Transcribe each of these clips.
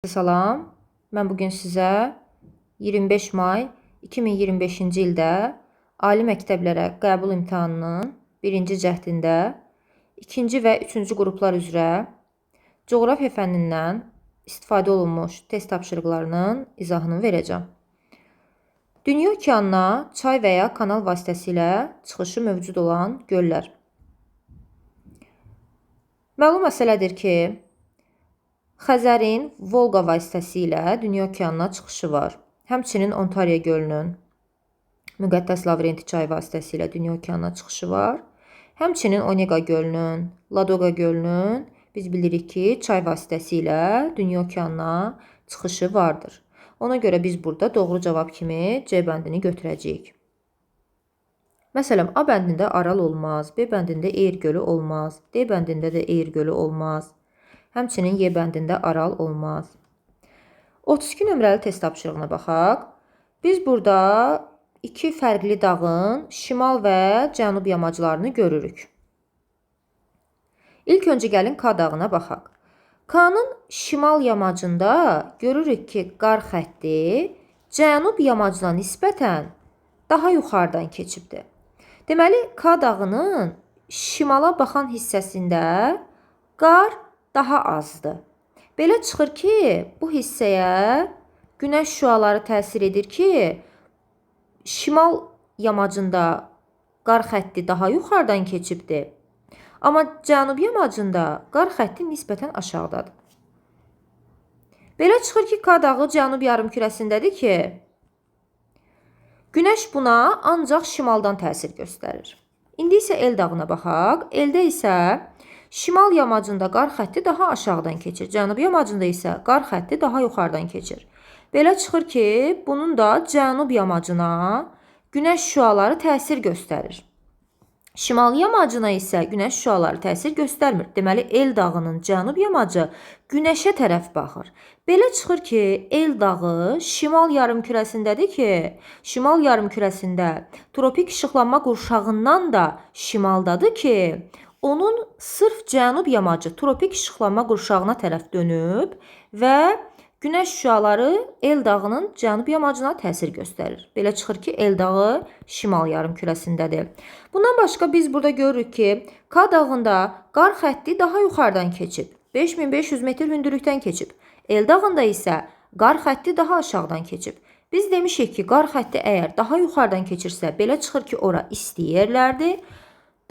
Salam, mən bugün sizə 25 may 2025-ci ildə ali məktəblərə qəbul imtahanının birinci cəhdində ikinci və üçüncü qruplar üzrə coğrafiya fənnindən istifadə olunmuş test tapşırıqlarının izahını verəcəm. Dünya okeanına çay və ya kanal vasitəsilə çıxışı mövcud olan göllər. Məlum məsələdir ki, Xəzərin Volqa vasitəsilə Dünya okeanına çıxışı var. Həmçinin Ontario gölünün Müqəddəs Lavrenti çayı vasitəsilə Dünya okeanına çıxışı var. Həmçinin Onega gölünün, Ladoqa gölünün biz bilirik ki, çay vasitəsilə Dünya okeanına çıxışı vardır. Ona görə biz burada doğru cavab kimi C bəndini götürəcəyik. Məsələn, A bəndində Aral olmaz, B bəndində Eir gölü olmaz, D bəndində də Eir gölü olmaz. Həmçinin Y bəndində Aral olmaz. 32 nömrəli test tapşırığına baxaq. Biz burada iki fərqli dağın şimal və cənub yamaclarını görürük. İlk öncə gəlin K dağına baxaq. K-nın şimal yamacında görürük ki, qar xətti cənub yamacına nisbətən daha yuxarıdan keçibdir. Deməli, K dağının şimala baxan hissəsində qar daha azdır. Belə çıxır ki, bu hissəyə günəş şüaları təsir edir ki, şimal yamacında qar xətti daha yuxarıdan keçibdir. Amma cənub yamacında qar xətti nisbətən aşağıdadır. Belə çıxır ki, K dağı cənub yarımkürəsindədir ki, günəş buna ancaq şimaldan təsir göstərir. İndi isə L dağına baxaq. L-də isə şimal yamacında qar xətti daha aşağıdan keçir. Cənub yamacında isə qar xətti daha yuxarıdan keçir. Belə çıxır ki, bunun da cənub yamacına günəş şüaları təsir göstərir. Şimal yamacına isə günəş şüaları təsir göstərmir. Deməli, L dağının cənub yamacı günəşə tərəf baxır. Belə çıxır ki, L dağı şimal yarımkürəsindədir ki, şimal yarımkürəsində tropik işıqlanma qurşağından da şimaldadır ki, onun sırf cənub yamacı tropik işıqlanma qurşağına tərəf dönüb və günəş şüaları L dağının cənub yamacına təsir göstərir. Belə çıxır ki, L dağı şimal yarımkürəsindədir. Bundan başqa biz burada görürük ki, K dağında qar xətti daha yuxarıdan keçib. 5500 metr hündürlükdən keçib. L dağında isə qar xətti daha aşağıdan keçib. Biz demişik ki, qar xətti əgər daha yuxarıdan keçirsə, belə çıxır ki, ora isti yerlərdir.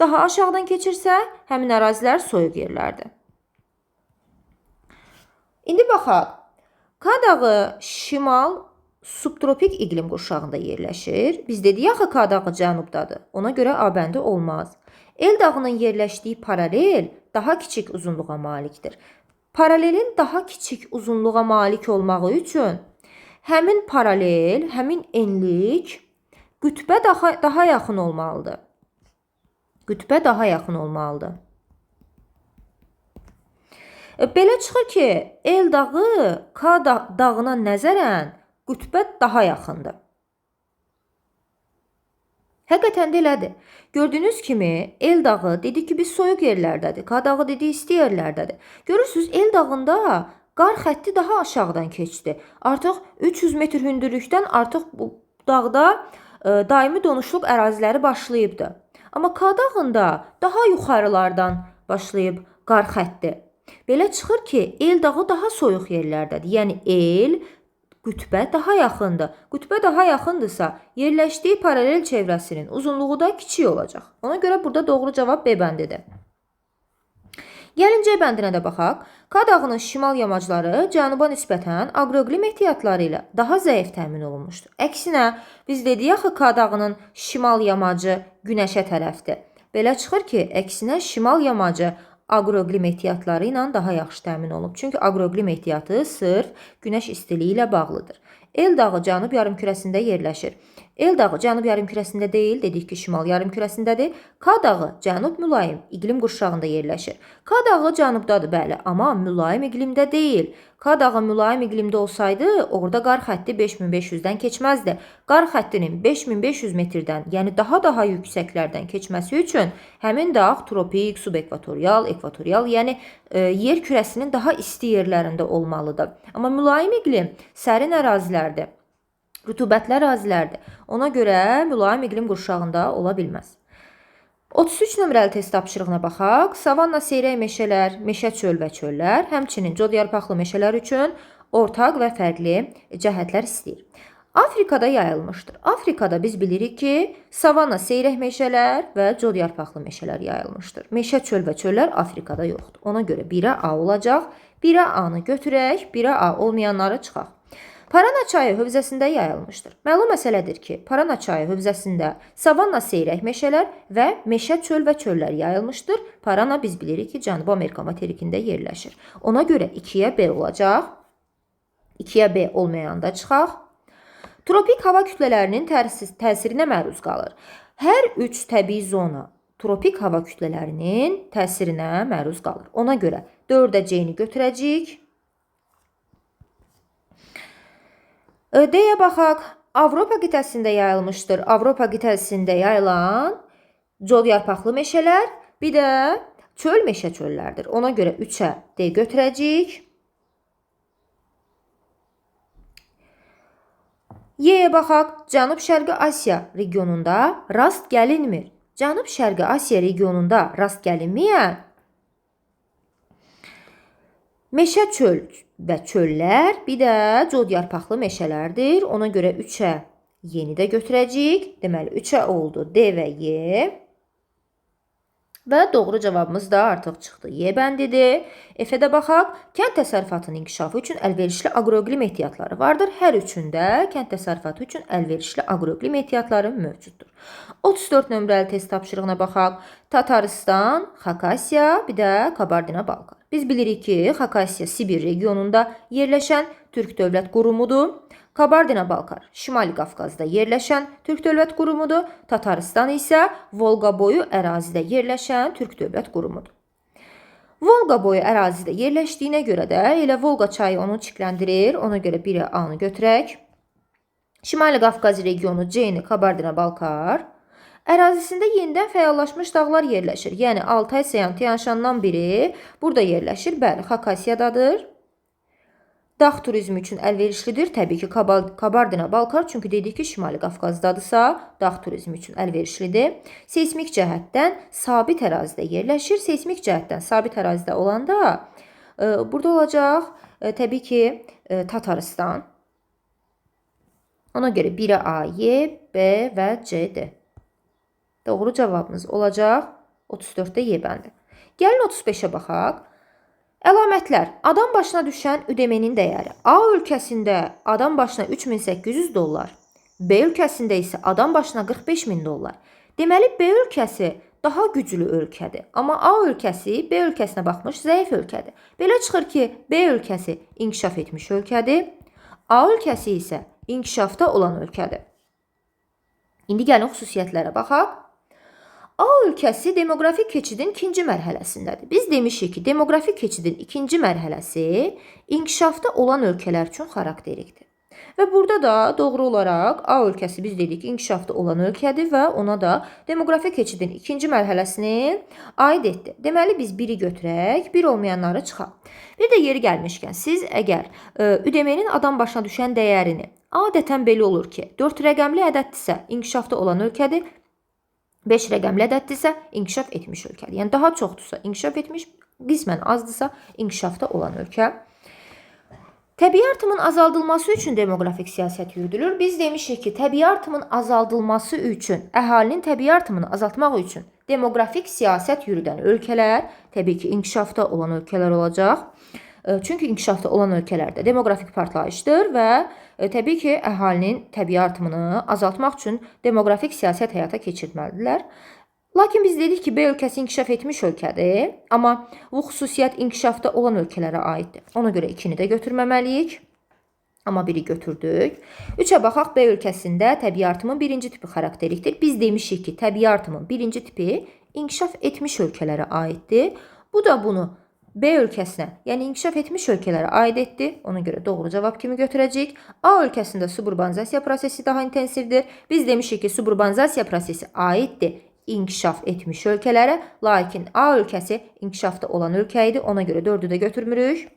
Daha aşağıdan keçirsə, həmin ərazilər soyuq yerlərdir. İndi baxaq. K dağı şimal subtropik iqlim qurşağında yerləşir. Biz dedik axı K dağı cənubdadır. Ona görə A bəndi olmaz. L dağının yerləşdiyi paralel daha kiçik uzunluğa malikdir. Paralelin daha kiçik uzunluğa malik olmağı üçün həmin paralel, həmin enlik qütbə daha yaxın olmalıdır. Qütbə daha yaxın olmalıdır. Belə çıxır ki, L dağı K dağına nəzərən qütbə daha yaxındır. Həqiqətən də elədir. Gördüyünüz kimi L dağı dedik ki, biz soyuq yerlərdədir. K dağı dedik isti yerlərdədir. Görürsünüz, L dağında qar xətti daha aşağıdan keçdi. Artıq 300 metr hündürlükdən artıq bu dağda daimi donuşluq əraziləri başlayıbdır. Amma K dağında daha yuxarılardan başlayıb qar xətti. Belə çıxır ki, L dağı daha soyuq yerlərdədir. Yəni L qütbə daha yaxındır. Qütbə daha yaxındırsa, yerləşdiyi paralel çevrəsinin uzunluğu da kiçik olacaq. Ona görə burada doğru cavab B bəndidir. Gəlin C bəndinə də baxaq. K dağının şimal yamacları cənuba nisbətən aqroqlim ehtiyatları ilə daha zəif təmin olunmuşdur. Əksinə, biz dedik axı K dağının şimal yamacı günəşə tərəfdir. Belə çıxır ki, əksinə şimal yamacı aqroqlim ehtiyatları ilə daha yaxşı təmin olunub. Çünki aqroqlim ehtiyatı sırf günəş istiliyi ilə bağlıdır. El dağı cənub yarımkürəsində yerləşir. El dağı cənub yarımkürəsində deyil, dedik ki, şimal yarımkürəsindədir. K dağı cənub mülayim iqlim qurşağında yerləşir. K dağı cənubdadır, bəli, amma mülayim iqlimdə deyil. K dağı mülayim iqlimdə olsaydı, orada qar xətti 5500-dən keçməzdi. Qar xəttinin 5500 metrdən, yəni daha yüksəklərdən keçməsi üçün həmin dağ tropik, subekvatorial, ekvatorial, yəni yer kürəsinin daha isti yerlərində olmalıdır. Amma mülayim iqlim sərin ərazilərdir. Rütubətli ərazilərdir. Ona görə mülayim iqlim qurşağında ola bilməz. 33 nömrəli test tapşırığına baxaq. Savanna, seyrək meşələr, meşə çöl və çöllər, həmçinin cod yarpaqlı meşələr üçün ortaq və fərqli cəhətlər istəyir. Afrikada yayılmışdır. Afrikada biz bilirik ki, savanna, seyrək meşələr və cod yarpaqlı meşələr yayılmışdır. Meşə çöl və çöllər Afrikada yoxdur. Ona görə 1-ə A olacaq. 1-ə A-nı götürək, 1-ə A olmayanları çıxaq. Parana çayı hövzəsində yayılmışdır. Məlum məsələdir ki, Parana çayı hövzəsində savanna, seyrək meşələr və meşə çöl və çöllər yayılmışdır. Parana biz bilirik ki, Cənubi Amerika materikində yerləşir. Ona görə 2-yə B olacaq. 2-yə B olmayanda çıxaq. Tropik hava kütlələrinin təsirinə məruz qalır. Hər 3 təbii zona tropik hava kütlələrinin təsirinə məruz qalır. Ona görə 4-ə C-ni götürəcəyik. D-yə baxaq. Avropa qitəsində yayılmışdır. Avropa qitəsində yayılan cod yarpaqlı meşələr, bir də çöl meşə çöllərdir. Ona görə 3-ə D götürəcəyik. Y-yə baxaq. Cənub-Şərqi Asiya regionunda rast gəlinmir. Cənub-Şərqi Asiya regionunda rast gəlinməyən meşə çöl və çöllər, bir də cod yarpaqlı meşələrdir. Ona görə 3-ə yeni də götürəcəyik. Deməli, 3-ə oldu D və Y. Və doğru cavabımız da artıq çıxdı. Y bəndidir. F-də baxaq. Kənd təsərrüfatının inkişafı üçün əlverişli aqroiqlim ehtiyatları vardır. Hər üçündə kənd təsərrüfatı üçün əlverişli aqroiqlim ehtiyatları mövcuddur. 34 nömrəli test tapşırığına baxaq. Tataristan, Xakasiya, bir də Kabardino-Balkar. Biz bilirik ki, Xakasiya Sibir regionunda yerləşən Türk dövlət qurumudur. Kabardino-Balkar Şimali Qafqazda yerləşən Türk dövlət qurumudur. Tataristan isə Volqa boyu ərazidə yerləşən Türk dövlət qurumudur. Volqa boyu ərazidə yerləşdiyinə görə də elə Volqa çayı onu çikləndirir. Ona görə 1-ə A-nı götürək. Şimali Qafqaz regionu C-ni Kabardino-Balkar ərazisində yenidən fəallaşmış dağlar yerləşir. Yəni Altay Sayan Tianşandan biri burada yerləşir. Bəli, Xakasiyadadır. Dağ turizmi üçün əlverişlidir. Təbii ki, Kabardino-Balkar, çünki dedik ki, Şimali Qafqazdadırsa, dağ turizmi üçün əlverişlidir. Seysmik cəhətdən sabit ərazidə yerləşir. Seysmik cəhətdən sabit ərazidə olanda burada olacaq, təbii ki, Tataristan. Ona görə 1-ə A, Y, B və C-dir. Doğru cavabımız olacaq 34-də Y bəndi. Gəlin 35-ə baxaq. Əlamətlər. Adam başına düşən ödəmənin dəyəri. A ölkəsində adam başına 3800 dollar. B ölkəsində isə adam başına 45.000 dollar. Deməli, B ölkəsi daha güclü ölkədir. Amma A ölkəsi B ölkəsinə baxmış zəif ölkədir. Belə çıxır ki, B ölkəsi inkişaf etmiş ölkədir. A ölkəsi isə inkişafda olan ölkədir. İndi gəlin xüsusiyyətlərə baxaq. A ölkəsi demoqrafik keçidin ikinci mərhələsindədir. Biz demişik ki, demoqrafik keçidin ikinci mərhələsi inkişafda olan ölkələr üçün xarakterikdir. Və burada da doğru olaraq A ölkəsi biz dedik inkişafda olan ölkədir və ona da demoqrafik keçidin ikinci mərhələsini aid etdi. Deməli, biz 1-i götürək, 1 olmayanları çıxaq. Bir də yeri gəlmişkən, siz əgər ödəmənin adam başına düşən dəyərini adətən belə olur ki, 4 rəqəmli ədəddirsə inkişafda olan ölkədir, 5 rəqəmli ədəddirsə inkişaf etmiş ölkədir. Yəni daha çoxdursa inkişaf etmiş, qismən azdırsa inkişafda olan ölkə. Təbii artımın azaldılması üçün demoqrafik siyasət yürüdülür. Biz demişik ki, təbii artımın azaldılması üçün, əhalinin təbii artımını azaltmaq üçün demoqrafik siyasət yürüdən ölkələr təbii ki, inkişafda olan ölkələr olacaq. Çünki inkişafda olan ölkələrdə demoqrafik partlayışdır və təbii ki, əhalinin təbii artımını azaltmaq üçün demoqrafik siyasət həyata keçirməlidirlər. Lakin biz dedik ki, B ölkəsi inkişaf etmiş ölkədir, amma bu xüsusiyyət inkişafda olan ölkələrə aiddir. Ona görə 2-ni də götürməməliyik. Amma biri götürdük. 3-ə baxaq, B ölkəsində təbii artımın birinci tipi xarakterlikdir. Biz demişik ki, təbii artımın birinci tipi inkişaf etmiş ölkələrə aiddir. Bu da bunu B ölkəsinə, yəni inkişaf etmiş ölkələrə aid etdi. Ona görə doğru cavab kimi götürəcəyik. A ölkəsində suburbanizasiya prosesi daha intensivdir. Biz demişik ki, suburbanizasiya prosesi aiddir inkişaf etmiş ölkələrə, lakin A ölkəsi inkişafda olan ölkə idi. Ona görə 4-ü də götürmürük.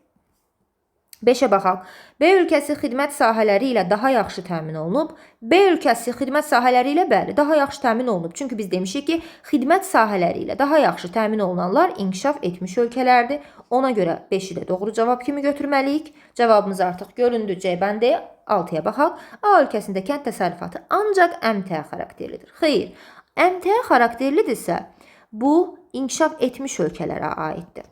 5-ə baxaq. B ölkəsi xidmət sahələri ilə daha yaxşı təmin olunub. B ölkəsi xidmət sahələri ilə bəli, daha yaxşı təmin olunub. Çünki biz demişik ki, xidmət sahələri ilə daha yaxşı təmin olunanlar inkişaf etmiş ölkələrdir. Ona görə 5-i də doğru cavab kimi götürməliyik. Cavabımız artıq göründü. C bəndi. 6-ya baxaq. A ölkəsində kənd təsərrüfatı ancaq əmtəə xarakterlidir. Xeyr, əmtəə xarakterlidirsə, bu inkişaf etmiş ölkələrə aiddir.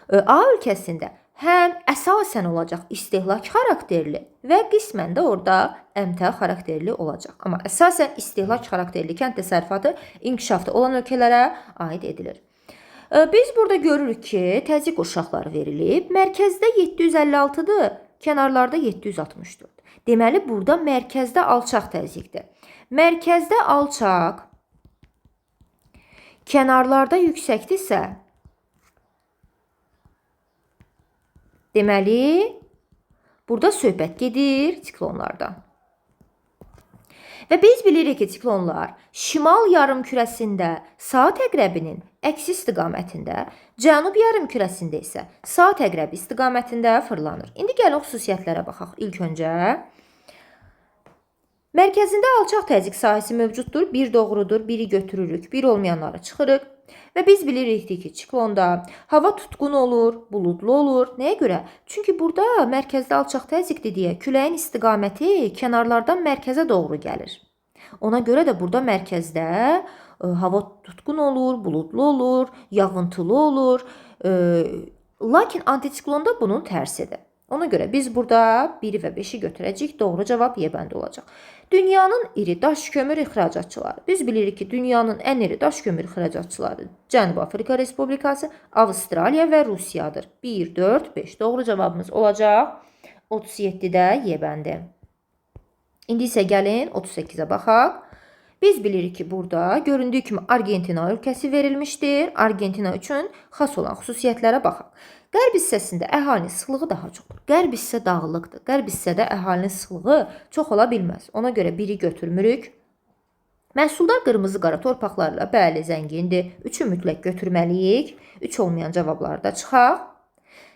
A ölkəsində həm əsasən olacaq istehlak xarakterli və qismən də orada əmtəə xarakterli olacaq. Amma əsasən istehlak xarakterli kənd təsərrüfatı inkişafda olan ölkələrə aid edilir. Biz burada görürük ki, təzyiq uşaqları verilib. Mərkəzdə 756-dır, kənarlarda 764. Deməli, burada mərkəzdə alçaq təzyiqdir. Mərkəzdə alçaq, kənarlarda yüksəkdirsə, deməli, burada söhbət gedir siklonlardan. Və biz bilirik ki, siklonlar şimal yarımkürəsində saat əqrəbinin əksi istiqamətində, cənub yarımkürəsində isə saat əqrəbi istiqamətində fırlanır. İndi gəlin xüsusiyyətlərə baxaq. İlk öncə, mərkəzində alçaq təzyiq sahəsi mövcuddur. Bir doğrudur, biri götürürük, bir olmayanları çıxırıq. Və biz bilirik ki, siklonda hava tutqun olur, buludlu olur. Nəyə görə? Çünki burada mərkəzdə alçaq təzyiqdir deyə küləyin istiqaməti kənarlardan mərkəzə doğru gəlir. Ona görə də burada mərkəzdə hava tutqun olur, buludlu olur, yağıntılı olur. Lakin antisiklonda bunun tərsidir. Ona görə biz burada 1 və 5-i götürəcəyik. Doğru cavab Y bəndi olacaq. Dünyanın iri daş kömür ixracatçıları. Biz bilirik ki, dünyanın ən iri daş kömür ixracatçıları Cənubi Afrika Respublikası, Avstraliya və Rusiyadır. 1, 4, 5. Doğru cavabımız olacaq. 37-də Y bəndi. İndi isə gəlin 38-ə baxaq. Biz bilirik ki, burada göründüyü kimi Argentina ölkəsi verilmişdir. Argentina üçün xas olan xüsusiyyətlərə baxaq. Qərb hissəsində əhalinin sıxlığı daha çoxdur. Qərb hissə dağlıqdır. Qərb hissədə əhalinin sıxlığı çox ola bilməz. Ona görə biri götürmürük. Məhsuldar qırmızı qara torpaqlarla bəli zəngindir. 3-ü mütləq götürməliyik. 3 olmayan cavabları da çıxaq.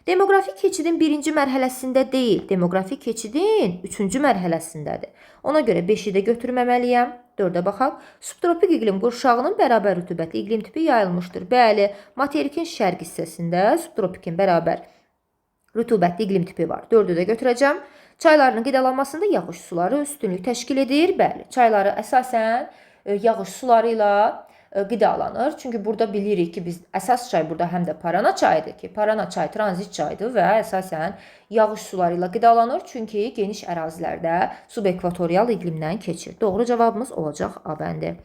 Demoqrafik keçidin birinci mərhələsində deyil, demoqrafik keçidin 3-cü mərhələsindədir. Ona görə 5-i də götürməməliyəm. 4-ə baxaq. Subtropik iqlim qurşağının bərabər rütubətli iqlim tipi yayılmışdır. Bəli, materikin şərq hissəsində subtropikin bərabər rütubətli iqlim tipi var. 4-ü də götürəcəm. Çayların qidalanmasında yağış suları üstünlük təşkil edir. Bəli, çayları əsasən yağış suları ilə qidalanır. Çünki burada bilirik ki, biz əsas çay burada həm də Parana çayıdır ki, Parana çay tranzit çaydır və əsasən yağış suları ilə qidalanır. Çünki geniş ərazilərdə subekvatorial iqlimdən keçir. Doğru cavabımız olacaq A bəndi.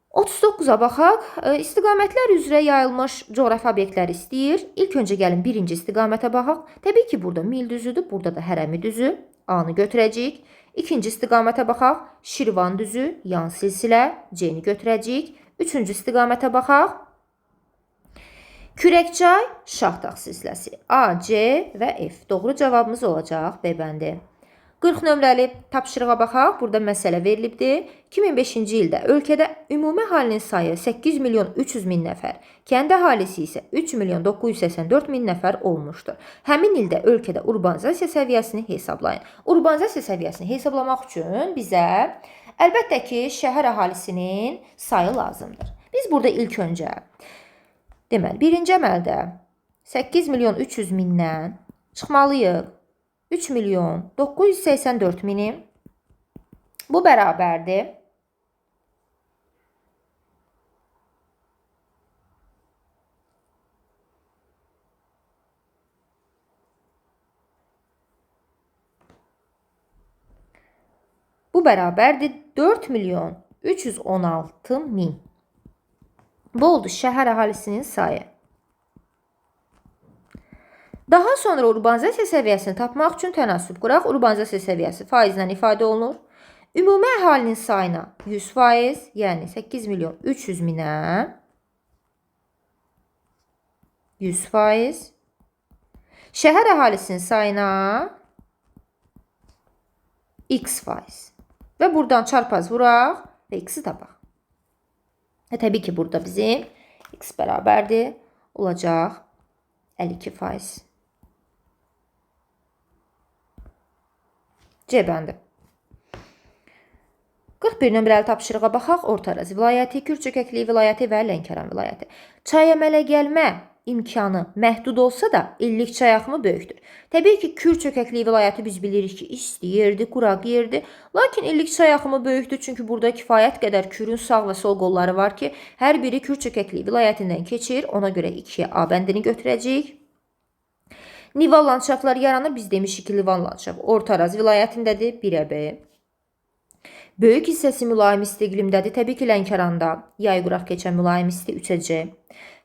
39-a baxaq. İstiqamətlər üzrə yayılmış coğrafi obyektlər istəyir. İlk öncə gəlin birinci istiqamətə baxaq. Təbii ki, burada mil düzüdür, burada da hərəmi düzü. A-nı götürəcəyik. İkinci istiqamətə baxaq. Şirvan düzü, yan silsilə, C-ni götürəcəyik. Üçüncü istiqamətə baxaq. Kürəkçay, Şahdağ silsiləsi. A, C və F. Doğru cavabımız olacaq B bəndi. 40 nömrəli tapşırığa baxaq. Burada məsələ verilibdir. 2005-ci ildə ölkədə ümumi əhalinin sayı 8 milyon 300 min nəfər, kənd əhalisi isə 3 milyon 984 min nəfər olmuşdur. Həmin ildə ölkədə urbanizasiya səviyyəsini hesablayın. Urbanizasiya səviyyəsini hesablamaq üçün bizə əlbəttə ki, şəhər əhalisinin sayı lazımdır. Biz burada ilk öncə, deməli, birinci əməldə 8 milyon 300 mindən çıxmalıyıq 3 milyon 984 mini. Bu bərabərdir. Bu bərabərdir 4 milyon 316 min. Bu oldu şəhər əhalisinin sayı. Daha sonra urbanizasiya səviyyəsini tapmaq üçün tənasüb quraq. Urbanizasiya səviyyəsi faizlə ifadə olunur. Ümumi əhalinin sayına 100%, yəni 8 milyon 300 minə 100%. Şəhər əhalisinin sayına x%. Və buradan çarpaz vuraq və x-i tapaq. Təbii ki, burada bizim x bərabərdir. Olacaq 52%. C bəndi. 41 nömrəli tapşırığa baxaq. Orta Araz vilayəti, Kürçəkəkli vilayəti və Lənkəran vilayəti. Çay əmələ gəlmə imkanı məhdud olsa da illik çay axımı böyükdür. Təbii ki, Kürçəkəkli vilayəti biz bilirik ki, isti yerdir, quraq yerdir. Lakin illik çay axımı böyükdür, çünki burada kifayət qədər Kürün sağ və sol qolları var ki, hər biri Kürçəkəkli vilayətindən keçir. Ona görə 2-yə A bəndini götürəcəyik. Nival landşaftlar yaranır. Biz demişik ki, Livan landşaft Orta Araz vilayətindədir. 1-ə B. Böyük hissəsi mülayim isti iqlimdədir. Təbii ki, Lənkəranda yay quraq keçən mülayim isti 3-ə C.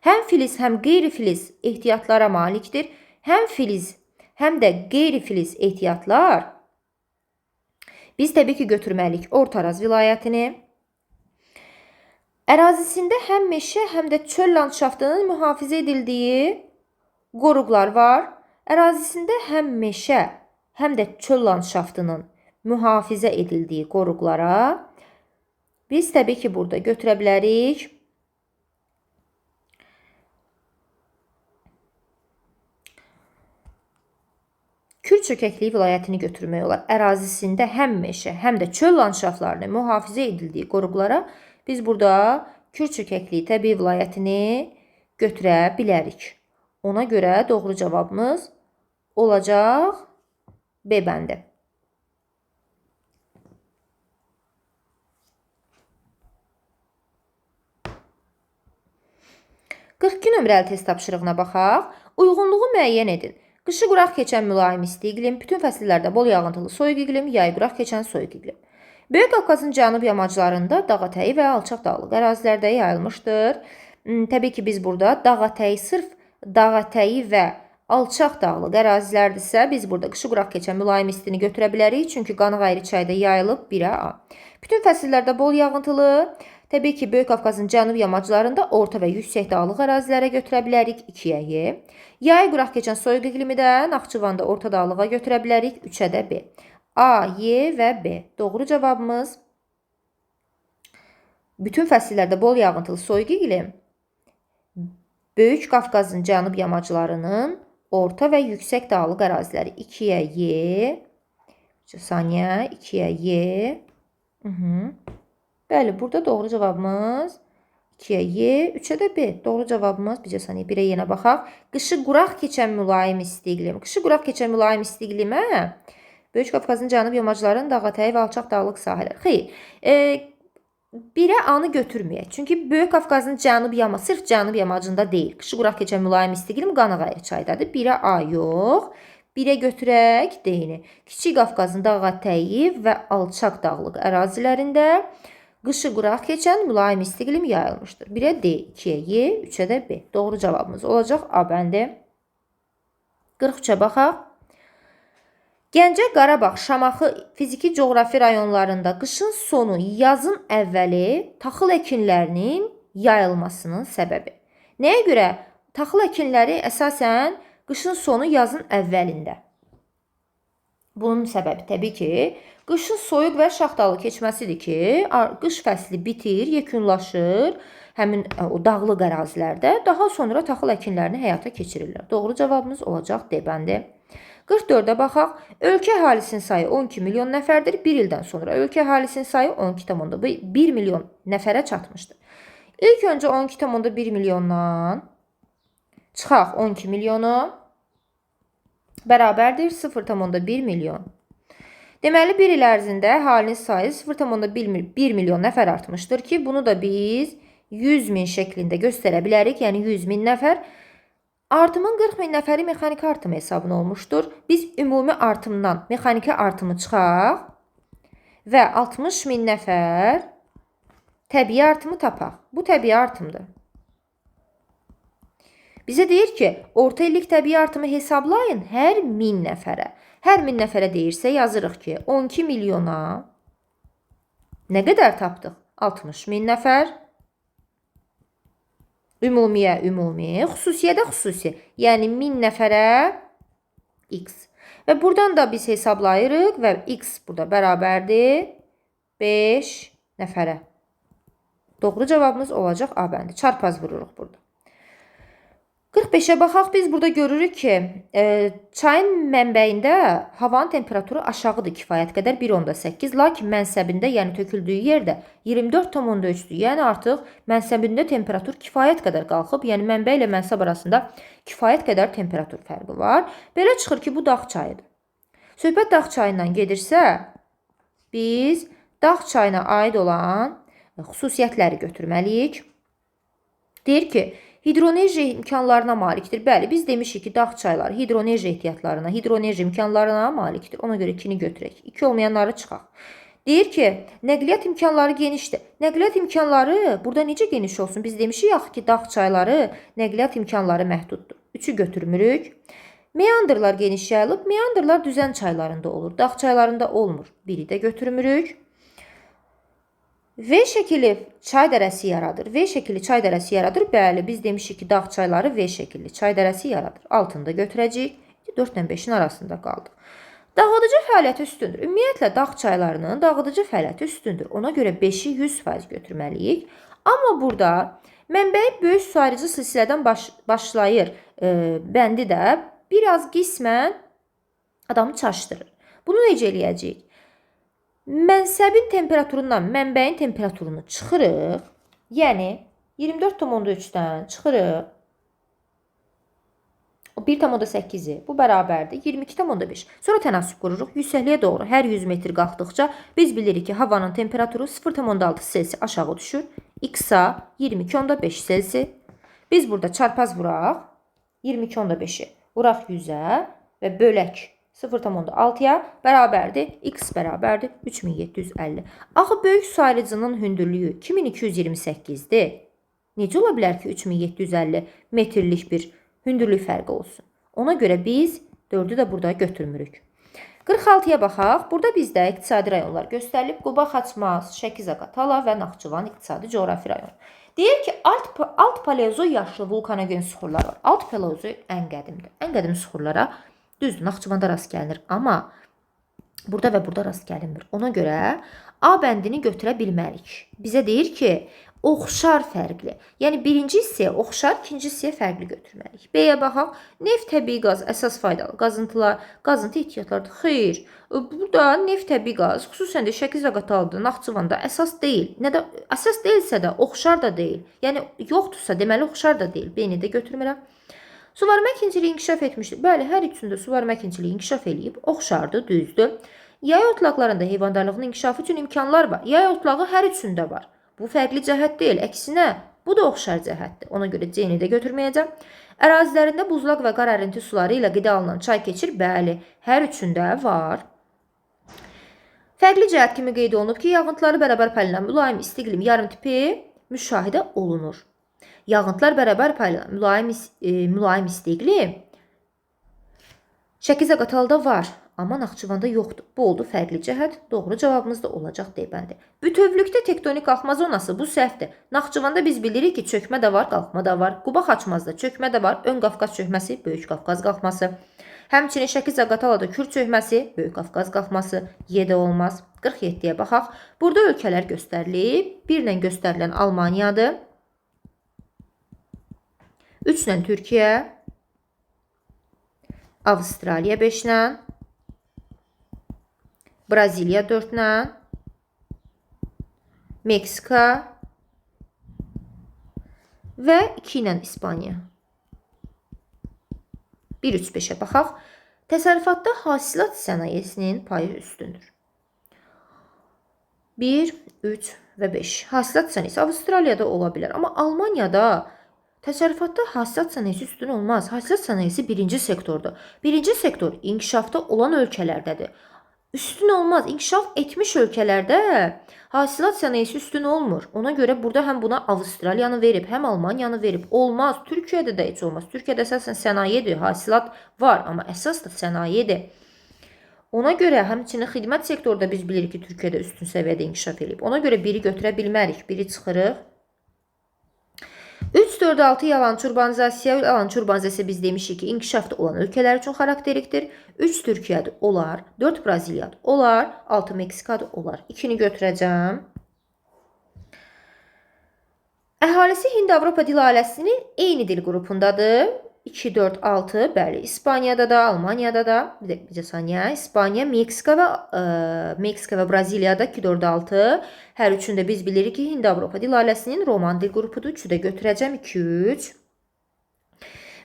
Həm filiz, həm qeyri-filiz ehtiyatlara malikdir. Həm filiz, həm də qeyri-filiz ehtiyatlar biz təbii ki, götürməliyik Orta Araz vilayətini. Ərazisində həm meşə, həm də çöl landşaftının mühafizə edildiyi qoruqlar var. Ərazisində həm meşə, həm də çöl landşaftının mühafizə edildiyi qoruqlara biz təbii ki, burada götürə bilərik. Kürçəkəkli vilayətini götürmək olar. Ərazisində həm meşə, həm də çöl landşaftlarını mühafizə edildiyi qoruqlara biz burada Kürçəkəkli təbii vilayətini götürə bilərik. Ona görə doğru cavabımız olacaq B bəndi. 42 nömrəli test tapşırığına baxaq. Uyğunluğu müəyyən edin. Qışı quraq keçən mülayim isti iqlim, bütün fəsillərdə bol yağıntılı soyuq iqlim, yay quraq keçən soyuq iqlim. Böyük Qafqazın cənub yamaclarında dağətəyi və alçaq dağlıq ərazilərdə yayılmışdır. Təbii ki, biz burada dağətəyi sırf dağətəyi və alçaq dağlıq ərazilərdirsə, biz burada qışı quraq keçən mülayim istini götürə bilərik. Çünki Qanıqayri çayda yayılıb 1-ə A. Bütün fəsillərdə bol yağıntılı. Təbii ki, Böyük Qafqazın cənub yamaclarında orta və yüksək dağlıq ərazilərə götürə bilərik 2-yə Y. Yay quraq keçən soyuq iqlimi də Naxçıvanda orta dağlığa götürə bilərik 3-ə də B. A, Y və B. Doğru cavabımız bütün fəsillərdə bol yağıntılı soyuq iqlim Böyük Qafqazın cənub yamaclarının orta və yüksək dağlıq əraziləri 2-yə Y. Saniyə 2-yə Y. Bəli, burada doğru cavabımız 2-yə Y, 3-ə də B. Doğru cavabımız 1-ə yenə baxaq. Qışı quraq keçən mülayim isti iqlim. Qışı quraq keçən mülayim isti iqlimə Böyük Qafqazın cənub yamaclarının dağətəyi və alçaq dağlıq sahələri. Xeyr, 1-ə A-nı götürməyək. Çünki Böyük Qafqazın cənub yamacı sırf cənub yamacında deyil. Qışı quraq keçən mülayim isti iqlim Qanıqayri çaydadır. 1-ə A yox. 1-ə götürək D-ni. Kiçik Qafqazın dağətəyi və alçaq dağlıq ərazilərində qışı quraq keçən mülayim isti iqlim yayılmışdır. 1-ə D, 2-yə Y, 3-ə də B. Doğru cavabımız olacaq A bəndi. 43-ə baxaq. Gəncə, Qarabağ, Şamaxı fiziki coğrafi rayonlarında qışın sonu, yazın əvvəli taxıl əkinlərinin yayılmasının səbəbi. Nəyə görə? Taxıl əkinləri əsasən qışın sonu, yazın əvvəlində. Bunun səbəbi təbii ki, qışın soyuq və şaxtalı keçməsidir ki, qış fəsli bitir, yekunlaşır həmin o dağlıq ərazilərdə. Daha sonra taxıl əkinlərini həyata keçirirlər. Doğru cavabımız olacaq D bəndi. 44-ə baxaq. Ölkə əhalisinin sayı 12 milyon nəfərdir. Bir ildən sonra ölkə əhalisinin sayı 12,1 milyon nəfərə çatmışdır. İlk öncə 12,1 milyondan çıxaq 12 milyonu bərabərdir 0,1 milyon. Deməli, bir il ərzində əhalinin sayı 0,1 milyon nəfər artmışdır ki, bunu da biz 100 min şəklində göstərə bilərik. Yəni 100 min nəfər. Artımın 40 min nəfəri mexaniki artımı hesabına olmuşdur. Biz ümumi artımdan mexaniki artımı çıxaq və 60 min nəfər təbii artımı tapaq. Bu təbii artımdır. Bizə deyir ki, orta illik təbii artımı hesablayın hər 1000 nəfərə. Hər 1000 nəfərə deyirsə yazırıq ki, 12 milyona nə qədər tapdıq? 60 min nəfər. Ümumiyə ümumi, xüsusiyə də xüsusi. Yəni 1000 nəfərə x. Və buradan da biz hesablayırıq və x burada bərabərdir 5 nəfərə. Doğru cavabımız olacaq A bəndi. Çarpaz vururuq burada. 45'ə baxaq, biz burada görürük ki, çayın mənbəyində havanın temperaturu aşağıdır kifayət qədər 1.8, lakin mənsəbində, yəni töküldüyü yerdə 24.3'dür. Yəni artıq mənsəbində temperatur kifayət qədər qalxıb, yəni mənbə ilə mənsəb arasında kifayət qədər temperatur fərqi var. Belə çıxır ki, bu dağ çayıdır. Söhbət dağ çayından gedirsə, biz dağ çayına aid olan xüsusiyyətləri götürməliyik. Deyir ki, hidroenerji imkanlarına malikdir. Bəli, biz demişik ki, dağ çayları hidroenerji ehtiyatlarına, hidroenerji imkanlarına malikdir. Ona görə 2-ni götürək. 2 olmayanları çıxaq. Deyir ki, nəqliyyat imkanları genişdir. Nəqliyyat imkanları burada necə geniş olsun? Biz demişik yaxı ki, dağ çayları nəqliyyat imkanları məhduddur. 3'ü götürmürük. Meandrlar geniş yayılıb. Meandrlar düzən çaylarında olur. Dağ çaylarında olmur. 1'i də götürmürük. V şəkilli çay dərəsi yaradır. V şəkilli çay dərəsi yaradır. Bəli, biz demişik ki, dağ çayları V şəkilli çay dərəsi yaradır. Altını da götürəcəyik. 4 ilə 5'in arasında qaldıq. Dağıdıcı fəaliyyəti üstündür. Ümumiyyətlə, dağ çaylarının dağıdıcı fəaliyyəti üstündür. Ona görə 5'i 100% götürməliyik. Amma burada mənbəyi böyük su ayırıcı silsilədən başlayır. Bəndi də biraz qismən adamı çaşdırır. Bunu necə eləyəcəyik? Mənsəbin temperaturundan mənbəyin temperaturunu çıxırıq. Yəni 24.3'dən çıxırıq. O 1.8'i bu bərabərdir 22.5. Sonra tənasüb qururuq. Yüksəkliyə doğru hər 100 metr qalxdıqca biz bilirik ki, havanın temperaturu 0.6 Selsi aşağı düşür. X-a 22.5 Selsi. Biz burada çarpaz vuraq. 22.5'i vuraq 100'ə və bölək 0.6'ya bərabərdir. X bərabərdir 3750. Axı böyük su ayırıcının hündürlüyü 2228'dir. Necə ola bilər ki, 3750 metrlik bir hündürlük fərqi olsun? Ona görə biz 4'ü də burada götürmürük. 46'ya baxaq. Burada bizdə iqtisadi rayonlar göstərilib. Quba, Xaçmaz, Şəki-Zaqatala və Naxçıvan iqtisadi coğrafi rayon. Deyir ki, alt paleozoy yaşlı vulkanogen suxurlar var. Alt paleozoy ən qədimdir. Ən qədim suxurlara düzdür, Naxçıvanda rast gəlinir, amma burada və burada rast gəlinmir. Ona görə A bəndini götürə bilmərik. Bizə deyir ki, oxşar fərqli. Yəni birinci hissəyə oxşar, ikinci hissəyə fərqli götürməliyik. B-yə baxaq. Neft, təbii qaz əsas faydalı qazıntılar, qazıntı ehtiyatlardır. Xeyr. Burada neft, təbii qaz, xüsusən də Şəki-Zaqatalada, Naxçıvanda əsas deyil. Nədə əsas deyilsə də oxşar da deyil. Yəni yoxdursa deməli oxşar da deyil. B-ni də götürmürəm. Suvarma əkinçiliyi inkişaf etmişdir. Bəli, hər üçündə suvarma əkinçiliyi inkişaf eləyib, oxşardır, düzdür. Yay otlaqlarında heyvandarlığın inkişafı üçün imkanlar var. Yay otlağı hər üçündə var. Bu fərqli cəhət deyil, əksinə bu da oxşar cəhətdir. Ona görə C-ni də götürməyəcəm. Ərazilərində buzlaq və qar ərinti suları ilə qida alınan çay keçir. Bəli, hər üçündə var. Fərqli cəhət kimi qeyd olunub ki, yağıntıları bərabər paylanan mülayim istiqlim yarımtipi müşahidə olunur. Yağıntılar bərabər paylanan mülayim istiqlim Şəki-Zaqatalada var, amma Naxçıvanda yoxdur. Bu oldu fərqli cəhət. Doğru cavabımız da olacaq D bəndi. Bütövlükdə tektonik qalxma zonası bu səhvdir. Naxçıvanda biz bilirik ki, çökmə də var, qalxma da var. Quba, Xaçmazda çökmə də var. Ön Qafqaz çökməsi, Böyük Qafqaz qalxması. Həmçinin Şəki-Zaqatalada Kür çökməsi, Böyük Qafqaz qalxması. Y-də olmaz. 47'yə baxaq. Burada ölkələr göstərilib. 1 ilə göstərilən Almaniyadır. 3 ilə Türkiyə. Avstraliya 5 ilə. Braziliya 4 ilə. Meksika və 2 ilə İspaniya. 1-3-5'ə baxaq. Təsərrüfatda hasilat sənayesinin payı üstündür. 1, 3 və 5. Hasilat sənayesi Avstraliyada ola bilər. Amma Almaniyada təsərrüfatda hasilat sənayesi üstün olmaz. Hasilat sənayesi birinci sektordur. Birinci sektor inkişafda olan ölkələrdədir. üstün olmaz. İnkişaf etmiş ölkələrdə hasilat sənayesi üstün olmur. Ona görə burada həm buna Avstraliyanı verib, həm Almaniyanı verib. Olmaz. Türkiyədə də heç olmaz. Türkiyədə əsasən sənayedir, hasilat var, amma əsas da sənayedir. Ona görə həmçinin xidmət sektorunda biz bilirik ki, Türkiyədə üstün səviyyədə inkişaf edib. Ona görə biri götürə bilmərik, biri çıxırıq. 3, 4, 6 yalançı urbanizasiya. Yalançı urbanizasiya biz demişik ki, inkişafda olan ölkələr üçün xarakterikdir. 3 Türkiyədə olar, 4 Braziliyada olar, 6 Meksikada olar. 2-ni götürəcəm. Əhalisi Hind-Avropa dil ailəsinin eyni dil qrupundadır. 2, 4, 6, bəli. İspaniyada da, Almaniyada da, bir saniyə, İspaniya, Meksika və Braziliyada 2, 4, 6. Hər üçündə biz bilirik ki, Hind-Avropa dil ailəsinin roman dil qrupudur. 3-ü də götürəcəm, 2, 3.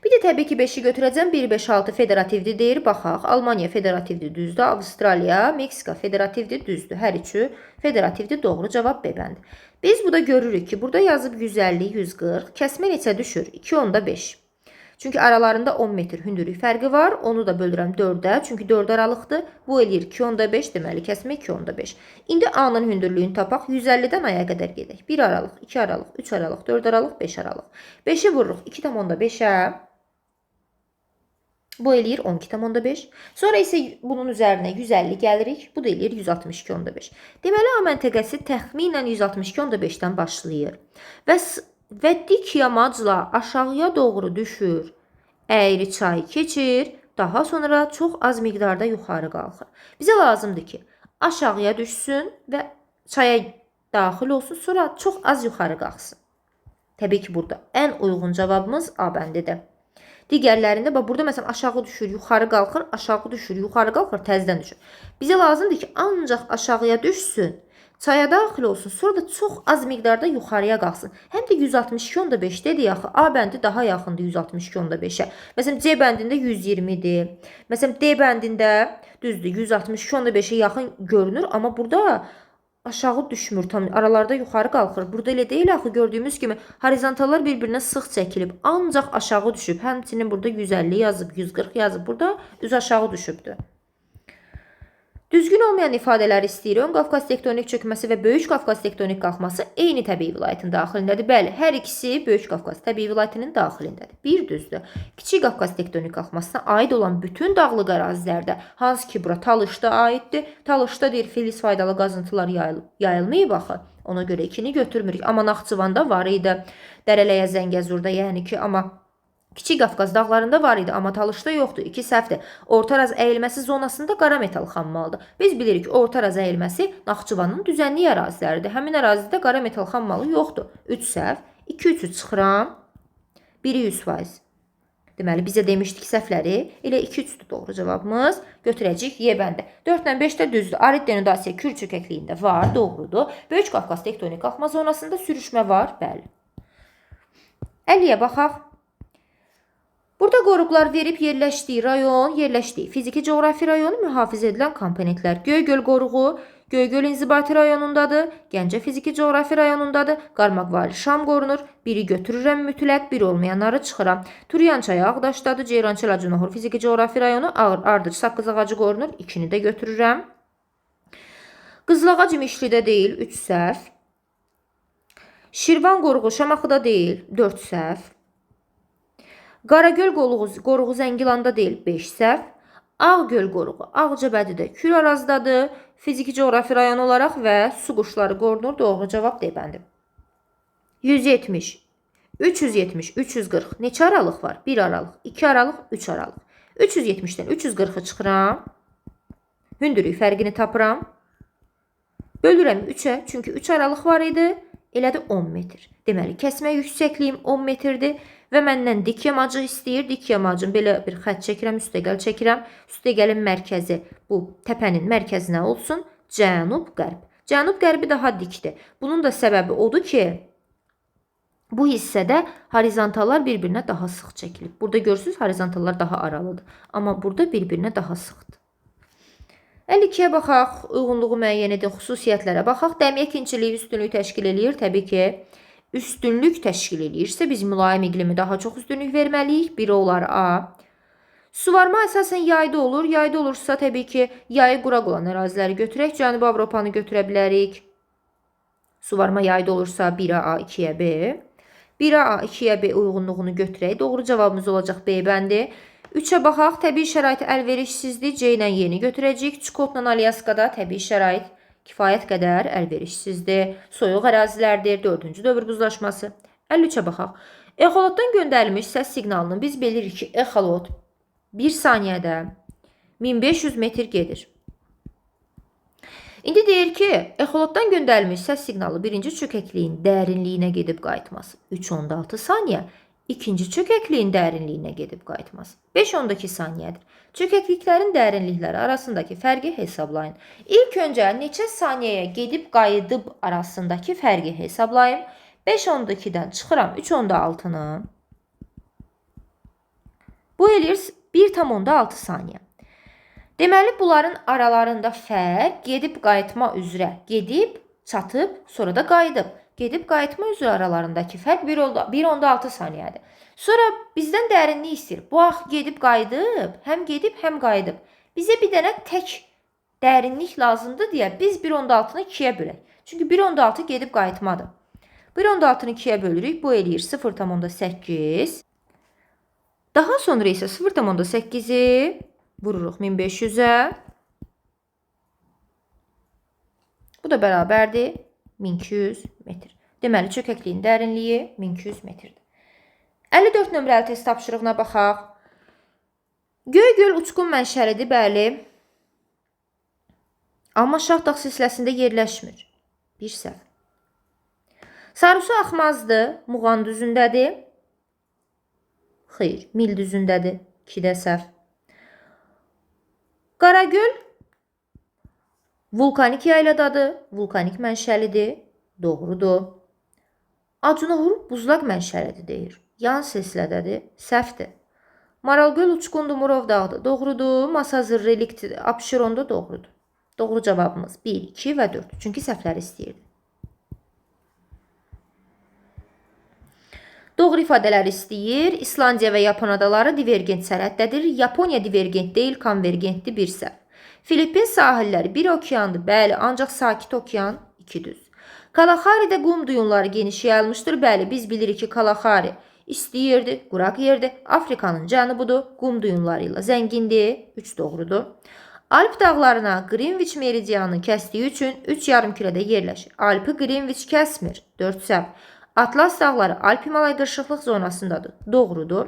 Bir də təbii ki, 5-i götürəcəm, 1, 5, 6 federativdir. Baxaq, Almaniya federativdir, düzdür. Avstraliya, Meksika federativdir, düzdür. Hər üçü federativdir, doğru cavab B bəndi. Biz burada görürük ki, burada yazıb 150, 140, kəsmə neçə düşür? 2, 10-da 5. Çünki aralarında 10 metr hündürlük fərqi var. Onu da böldürəm 4-ə. Çünki 4 aralıqdır. Bu eləyir 2/5. Deməli, kəsmə 2/5. İndi A-nın hündürlüyünü tapaq. 150-dən aya qədər gedək. 1 aralıq, 2 aralıq, 3 aralıq, 4 aralıq, 5 aralıq. 5-i vururuq 2/5-ə. Bu eləyir 12/5. Sonra isə bunun üzərinə 150 gəlirik. Bu da eləyir 162/5. Deməli, A məntəqəsi təxminən 162/5-dən başlayır. Və dik yamacla aşağıya doğru düşür. Əyri çay keçir. Daha sonra çox az miqdarda yuxarı qalxır. Bizə lazımdır ki, aşağıya düşsün və çaya daxil olsun. Sonra çox az yuxarı qalxsın. Təbii ki, burada ən uyğun cavabımız A bəndidir. Digərlərində, burada məsələn aşağı düşür, yuxarı qalxır, aşağı düşür, yuxarı qalxır, təzədən düşür. Bizə lazımdır ki, ancaq aşağıya düşsün. Çaya daxil olsun, sonra da çox az miqdarda yuxarıya qalxsın. Həm də 162/5 dedik axı. A bəndi daha yaxındır 162/5-ə. Məsələn, C bəndində 120-dir. Məsələn, D bəndində düzdür 162/5-ə yaxın görünür, amma burada aşağı düşmür, tam aralarda yuxarı qalxır. Burada elə deyil axı, gördüyümüz kimi horizontallar bir-birinə sıx çəkilib, ancaq aşağı düşüb. Həmçinin burada 150 yazıb, 140 yazıb. Burada üz aşağı düşübdür. Düzgün olmayan ifadələri istəyir. Ön Qafqaz tektonik çökməsi və Böyük Qafqaz tektonik qalxması eyni təbii vilayətin daxilindədir. Bəli, hər ikisi Böyük Qafqaz təbii vilayətinin daxilindədir. Bir düzdür. Kiçik Qafqaz tektonik qalxmasına aid olan bütün dağlıq ərazilərdə, hansı ki, bura Talışda aiddir. Talışda deyir, filiz faydalı qazıntılar yayılmayıb axı. Ona görə 2-ni götürmürük. Amma Naxçıvanda var idi. Dərələyə, Zəngəzurda, yəni ki, amma Kiçik Qafqaz dağlarında var idi, amma Talışda yoxdur. 2 səhvdir. Orta Araz əyilməsi zonasında qara metal xammalıdır. Biz bilirik ki, Orta Araz əyilməsi Naxçıvanın düzənlik əraziləridir. Həmin ərazidə qara metal xammalı yoxdur. 3 səhv. 2-3-ü çıxıram. 1-i 100%. Deməli, bizə demişdik səhvləri. Elə 2-3-dür doğru cavabımız. Götürəcəyik Y bəndə. 4-lə 5 də düzdür. Arid denudasiya kür çökəkliyində var, doğrudur. Böyük Qafqaz tektonik qalxma zonasında sürüşmə var, bəli. 50-yə baxaq. Burada qoruqlar verib yerləşdiyi rayon, yerləşdiyi fiziki coğrafi rayonu mühafizə edilən komponentlər. Göygöl qoruğu, Göygöl inzibati rayonundadır, Gəncə fiziki coğrafi rayonundadır, Qarmaqvali Şam qorunur, biri götürürəm mütləq, biri olmayanları çıxıram. Turyan çayı Ağdaşdadır, Ceyrançala Cunahur fiziki coğrafi rayonu, Ardıc Saqqız ağacı qorunur, 2-ni də götürürəm. Qızılağa Cimişlidə deyil, 3 səhv. Şirvan qoruğu Şamaxıda deyil, 4 səhv. Qaragöl qoruğu Zəngilanda deyil, 5 səhv. Ağgöl qoruğu Ağcabədidə Kür Arazdadır, fiziki coğrafi rayon olaraq və su quşları qorunur, doğru cavab D bəndi. 170, 370, 340 neçə aralıq var? 1 aralıq, 2 aralıq, 3 aralıq. 370-dən 340-ı çıxıram. Hündürlük fərqini tapıram. Bölürəm 3-ə, çünki 3 aralıq var idi. Elədi 10 metr. Deməli, kəsmə yüksəkliyim 10 metrdir və məndən dik yamacı istəyir. Dik yamacın belə bir xətt çəkirəm, üstəgəl çəkirəm. Üstəgəlin mərkəzi bu təpənin mərkəzinə olsun. Cənub-qərb. Cənub-qərbi daha dikdir. Bunun da səbəbi odur ki, bu hissədə horizontallar bir-birinə daha sıx çəkilib. Burada görürsünüz, horizontallar daha aralıdır. Amma burada bir-birinə daha sıxdır. 52-yə baxaq, uyğunluğu müəyyən edin, xüsusiyyətlərə baxaq. Dəmiyə kinçiliyi üstünlük təşkil edir. Təbii ki, üstünlük təşkil edirsə, biz mülayim iqlimi daha çox üstünlük verməliyik. Biri olar A. Suvarma əsasən yayda olur. Yayda olursa təbii ki, yayı quraq olan əraziləri götürək. Cənubi Avropanı götürə bilərik. Suvarma yayda olursa 1-ə A, 2-yə B. 1-ə A, 2-yə B uyğunluğunu götürək. Doğru cavabımız olacaq B bəndi. 3-ə baxaq. Təbii şərait əlverişsizdir. C ilə yeni götürəcəyik. Çukotla Alyaskada təbii şərait kifayət qədər əlverişsizdir. Soyuq ərazilərdir. 4-cü dövr buzlaşması. 53-ə baxaq. Exolotdan göndərilmiş səs siqnalını biz bilirik ki, exolot 1 saniyədə 1500 metr gedir. İndi deyir ki, exolotdan göndərilmiş səs siqnalı birinci çökəkliyin dərinliyinə gedib qayıtması 3.6 saniyə, ikinci çökəkliyin dərinliyinə gedib qayıtması 5.2 saniyədir. Çökəkliklərin dərinlikləri arasındakı fərqi hesablayın. İlk öncə neçə saniyəyə gedib qayıdıb arasındakı fərqi hesablayın. 5.2-dən çıxıram 3.6-nı. Bu eləyir 1.6 saniyə. Deməli, bunların aralarında fərq gedib qayıtma üzrə gedib, çatıb, sonra da qayıdıb. Gedib qayıtma üzrə aralarındakı fərq 1.6 saniyədir. Sonra bizdən dərinlik istəyir. Bu vaxt gedib qayıdıb, həm gedib, həm qayıdıb. Bizə bir dənə tək dərinlik lazımdır deyə biz 1.6-nı 2-yə bölək. Çünki 1.6 gedib qayıtmadır. 1.6-nı 2-yə bölürük. Bu eləyir 0.8. Daha sonra isə 0.8-i vururuq 1500-ə. Bu da bərabərdir 1200 metr. Deməli, çökəkliyin dərinliyi 1200 metrdir. 54 nömrəli test tapşırığına baxaq. Göygöl uçqun mənşəlidir, bəli. Amma Şahdağ silsiləsində yerləşmir. Bir səhv. Sarısu axmazdır, Muğan düzündədir. Xeyr, Mil düzündədir. 2-də səhv. Qaragöl vulkanik yayladadır, vulkanik mənşəlidir. Doğrudur. Acunahur buzlaq mənşəlidir deyir. Yan silsilədədir. Səhvdir. Maralgöl uçqundur, Murov dağıdır. Doğrudur. Masazır reliktidir. Abşeronda doğrudur. Doğru cavabımız 1, 2 və 4. Çünki səhvləri istəyirdi. Doğru ifadələr istəyir. İslandiya və Yapon adaları divergent sərhəddədir. Yaponiya divergent deyil, konvergentdir. Bir səhv. Filippin sahilləri bir okeandır. Bəli, ancaq sakit okean 2 düz. Kalahari'də qum duyunları geniş yayılmışdır. Bəli, biz bilirik ki, Kalahari isti yerdir, quraq yerdir. Afrikanın cənubudur. Qum duyunları ilə zəngindir. 3 doğrudur. Alp dağlarına Greenwich meridianı kəsdiyi üçün 3 yarımkürədə yerləşir. Alpı Greenwich kəsmir. 4 səhv. Atlas dağları Alp-Himalay qırışıqlıq zonasındadır. Doğrudur.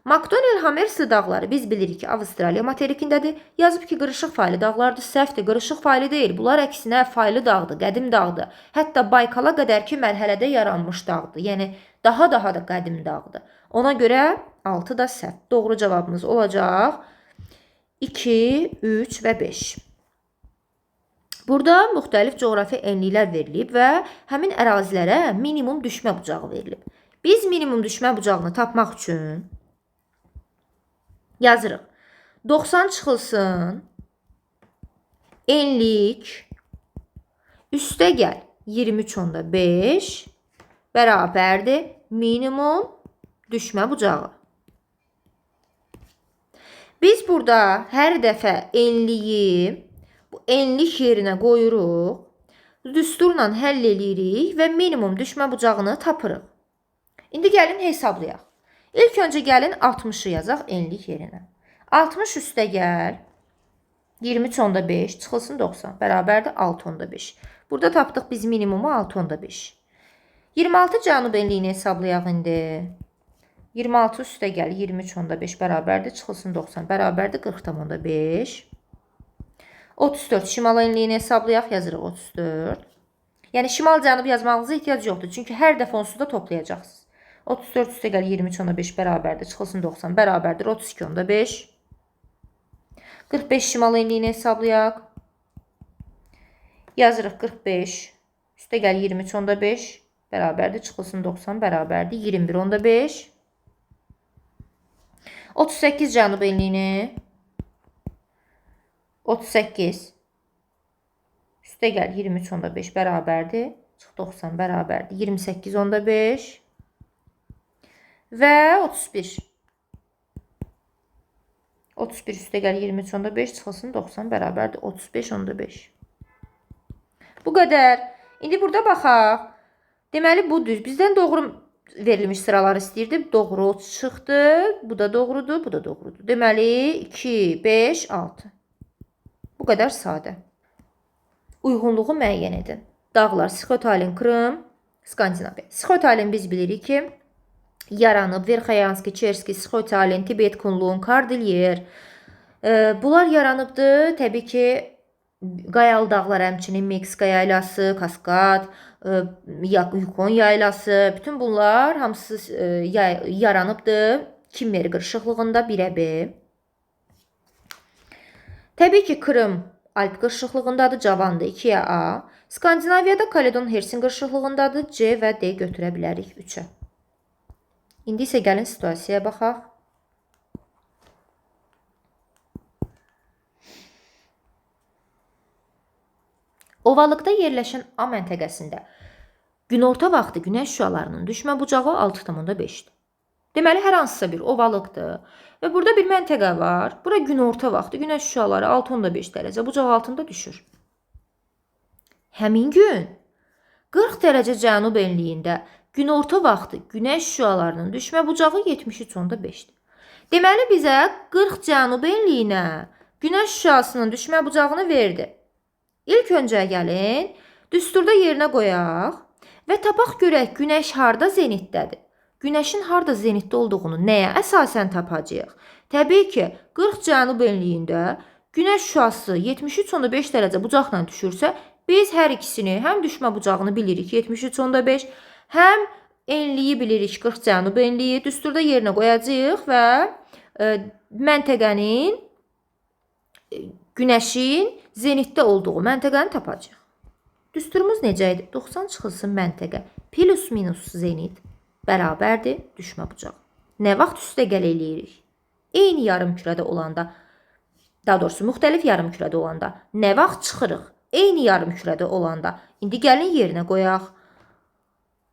Makdonel Hamersli dağları biz bilirik ki, Avustraliya materikindədir. Yazıb ki, qırışıq faylı dağlardır. Səhvdir. Qırışıq faylı deyil. Bunlar əksinə faylı dağdır, qədim dağdır. Hətta Baykala qədərki mərhələdə yaranmış dağdır. Yəni, daha da qədim dağdır. Ona görə 6 da səhv. Doğru cavabımız olacaq 2, 3 və 5. Burada müxtəlif coğrafi enliklər verilib və həmin ərazilərə minimum düşmə bucağı verilib. Biz minimum düşmə bucağını tapmaq üçün yazırıq. 90 çıxılsın, enlik, üstə gəl 23.5 bərabərdir minimum düşmə bucağı. Biz burada hər dəfə enliyi bu enlik yerinə qoyuruq, düsturla həll edirik və minimum düşmə bucağını tapırıq. İndi gəlin hesablayaq. İlk öncə gəlin 60'ı yazaq enlik yerinə. 60 üstə gəl 23.5 çıxılsın 90 bərabərdir 6.5. Burada tapdıq biz minimumu 6.5. 26 cənub enliyini hesablayaq indi. 26 üstə gəl 23.5 bərabərdir çıxılsın 90 bərabərdir 40.5. 34 şimal enliyini hesablayaq, yazırıq 34. Yəni şimal cənub yazmağınıza ehtiyac yoxdur. Çünki hər dəfə onsuz da toplayacaqsınız. 34 üstə gəl 23.5 bərabərdir çıxılsın 90 bərabərdir 32.5. 45 şimal enliyini hesablayaq. Yazırıq 45 üstə gəl 23.5 bərabərdir çıxılsın 90 bərabərdir 21.5. 38 cənub enliyini 38 üstə gəl 23.5 bərabərdir. Çıx 90 bərabərdir 28.5 və 31. 31 üstə gəl 23.5 çıxılsın 90 bərabərdir 35.5. Bu qədər. İndi burada baxaq. Deməli bu düz. Bizdən doğru verilmiş sıralar istəyirdi. Doğru çıxdı. Bu da doğrudur, bu da doğrudur. Deməli 2, 5, 6. Bu qədər sadə. Uyğunluğu müəyyən edin. Dağlar Sxotalin, Krım, Skandinaviya. Sxotalin biz bilirik ki, yaranıb Verxayanski, Çerski, Sxotalin, Tibet, Kunlun, Kordilyer. Bunlar yaranıbdı. Təbii ki, Qayalı dağlar, həmçinin Meksika yaylası, Kaskad, Yukon yaylası, bütün bunlar hamısı yaranıbdı Kimmer qırışıqlığında 1-1. Təbii ki, Krım Alp qırışıqlığındadır, Cavandır 2-A. Skandinaviyada Kaledon Hersin qırışıqlığındadır, C və D götürə bilərik 3-ə. İndi isə gəlin situasiyaya baxaq. Ovalıqda yerləşən A məntəqəsində günorta vaxtı günəş şüalarının düşmə bucağı 6,5-dir. Deməli, hər hansısa bir ovalıqdır və burada bir məntəqə var. Bura günorta vaxtı günəş şüaları 6,5 dərəcə bucaq altında düşür. Həmin gün 40 dərəcə cənub enliyində günorta vaxtı günəş şüalarının düşmə bucağı 73,5-dir. Deməli, bizə 40 cənub enliyinə günəş şüasının düşmə bucağını verdi. İlk öncə gəlin, düsturda yerinə qoyaq və tapaq görək günəş harda zenitdədir. Günəşin harda zenitdə olduğunu nəyə əsasən tapacağıq? Təbii ki, 40 cənub enliyində günəş şüası 73,5 dərəcə bucaqla düşürsə, biz hər ikisini, həm düşmə bucağını bilirik 73,5, həm enliyi bilirik 40 cənub enliyi, düsturda yerinə qoyacağıq və məntəqənin, günəşin zenitdə olduğu məntəqəni tapacağıq. Düsturumuz necə idi? 90 çıxılsın məntəqə plus minus zenit bərabərdir düşmə bucağı. Nə vaxt üstə gəl eləyirik? Eyni yarım kürədə olanda, daha doğrusu müxtəlif yarım kürədə olanda. Nə vaxt çıxırıq? Eyni yarım kürədə olanda. İndi gəlin yerinə qoyaq.